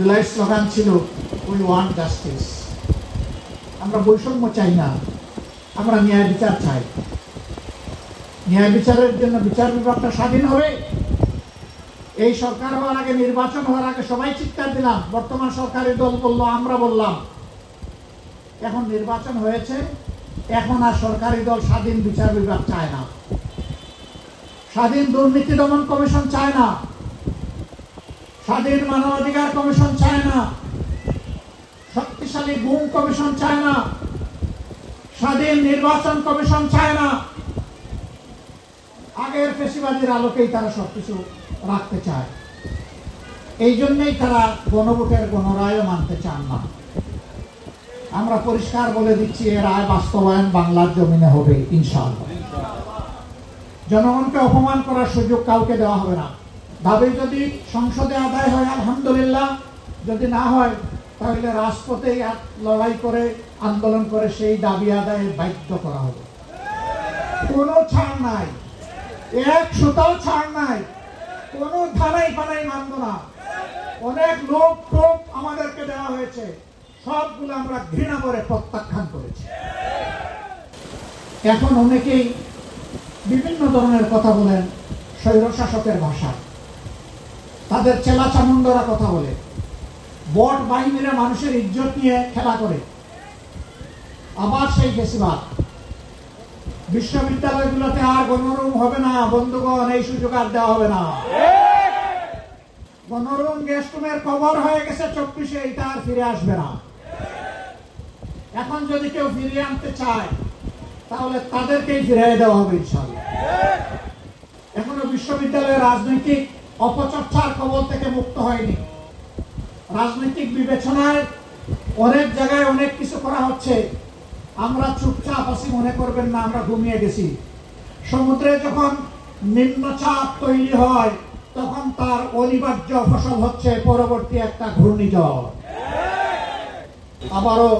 July slogan ছিল we want justice. আমরা বৈষম্য চাই না, আমরা ন্যায় বিচার চাই। ন্যায় বিচারের জন্য বিচার বিভাগটা স্বাধীন হবে। এই সরকার হওয়ার আগে, নির্বাচন হওয়ার আগে সবাই চিৎকার দিলাম, বর্তমান সরকারি দল বললো, আমরা বললাম। এখন নির্বাচন হয়েছে, এখন আর সরকারি দল স্বাধীন বিচার বিভাগ চায় না, স্বাধীন দুর্নীতি দমন কমিশন চায় না, স্বাধীন মানবাধিকার কমিশন চায় না, শক্তিশালী গুম কমিশন চায় না, স্বাধীন নির্বাচন কমিশন চায় না। আগের ফেসিবাদীর আলোকেই তারা সবকিছু রাখতে চায়। এই জন্যই তারা গণভোটের গণরায় মানতে চান না। আমরা পরিষ্কার বলে দিচ্ছি, এর রায় বাস্তবায়ন বাংলার জমিনে হবে ইনশাআল্লাহ। জনগণকে অপমান করার সুযোগ কাউকে দেওয়া হবে না। দাবি যদি সংসদে আদায় হয় আলহামদুলিল্লাহ, যদি না হয় তাহলে রাজপথে লড়াই করে, আন্দোলন করে সেই দাবি আদায়ে বাধ্য করা হবে। কোনো ছাড় নাই, এক সুতাও ছাড় নাই, কোনো ধানাই পানাই মানব না। অনেক লোক টোপ আমাদেরকে দেওয়া হয়েছে, সবগুলো আমরা ঘৃণা করে প্রত্যাখ্যান করেছি। এখন অনেকেই বিভিন্ন ধরনের কথা বলেন স্বৈরশাসকের ভাষা, তাদের চেলা চামুন্ডরা কথা বলে, বট বাহিনীরা মানুষের ইজ্জত নিয়ে খেলা করে। আবার সেই ফেসিবাদ। বিশ্ববিদ্যালয়গুলোতে আর গণরুম হবে না বন্ধুগণ, এই সুযোগ আর দেওয়া হবে না। গণরুম গেস্ট রুমের কবর হয়ে গেছে 24-এ, এটা আর ফিরে আসবে না। এখন যদি কেউ ফিরিয়ে আনতে চায় তাহলে তাদেরকেই ফিরিয়ে দেওয়া হবে ইনশাআল্লাহ। এখনো বিশ্ববিদ্যালয়ের রাজনৈতিক অপচর্চার কবল থেকে মুক্ত হয়নি। রাজনৈতিক বিবেচনায় অনেক জায়গায় অনেক কিছু করা হচ্ছে। আমরা চুপচাপ আছি মনে করবেন না, আমরা ঘুমিয়ে গেছি। সমুদ্রে যখন নিম্নচাপ তৈরি হয় তখন তার অনিবার্য ফসল হচ্ছে পরবর্তী একটা ঘূর্ণিঝড়। আবারও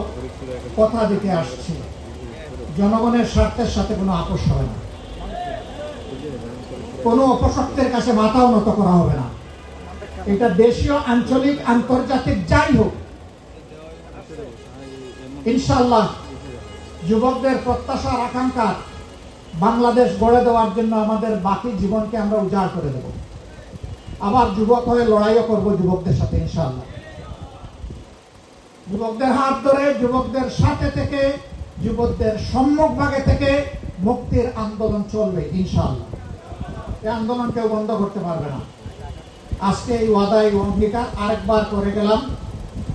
কথা দিতে আসছে, জনগণের স্বার্থের সাথে কোনো আপোষ হবে না, কোনো অপশক্তির কাছে মাথাও নত করা হবে না। এটা দেশীয়, আঞ্চলিক, আন্তর্জাতিক যাই হোক, ইনশাআল্লাহ যুবকদের প্রত্যাশার আকাঙ্ক্ষা বাংলাদেশ গড়ে দেওয়ার জন্য আমাদের বাকি জীবনকে আমরা উজাড় করে দেব। আবার যুবক হয়ে লড়াইও করব যুবকদের সাথে ইনশাআল্লাহ। যুবকদের হাত ধরে, যুবকদের সাথে থেকে, যুবকদের সম্মুখভাগে থেকে মুক্তির আন্দোলন চলবে ইনশাআল্লাহ। এই আন্দোলন কেউ বন্ধ করতে পারবে না। আজকে এই ওয়াদা, এই অঙ্গীকার আরেকবার করে গেলাম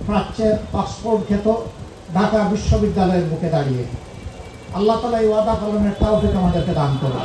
প্রাচ্যের অক্সফোর্ড খ্যাত ঢাকা বিশ্ববিদ্যালয়ের বুকে দাঁড়িয়ে। আল্লাহ তাআলা এই ওয়াদা পালনের তৌফিক আমাদেরকে দান করুন।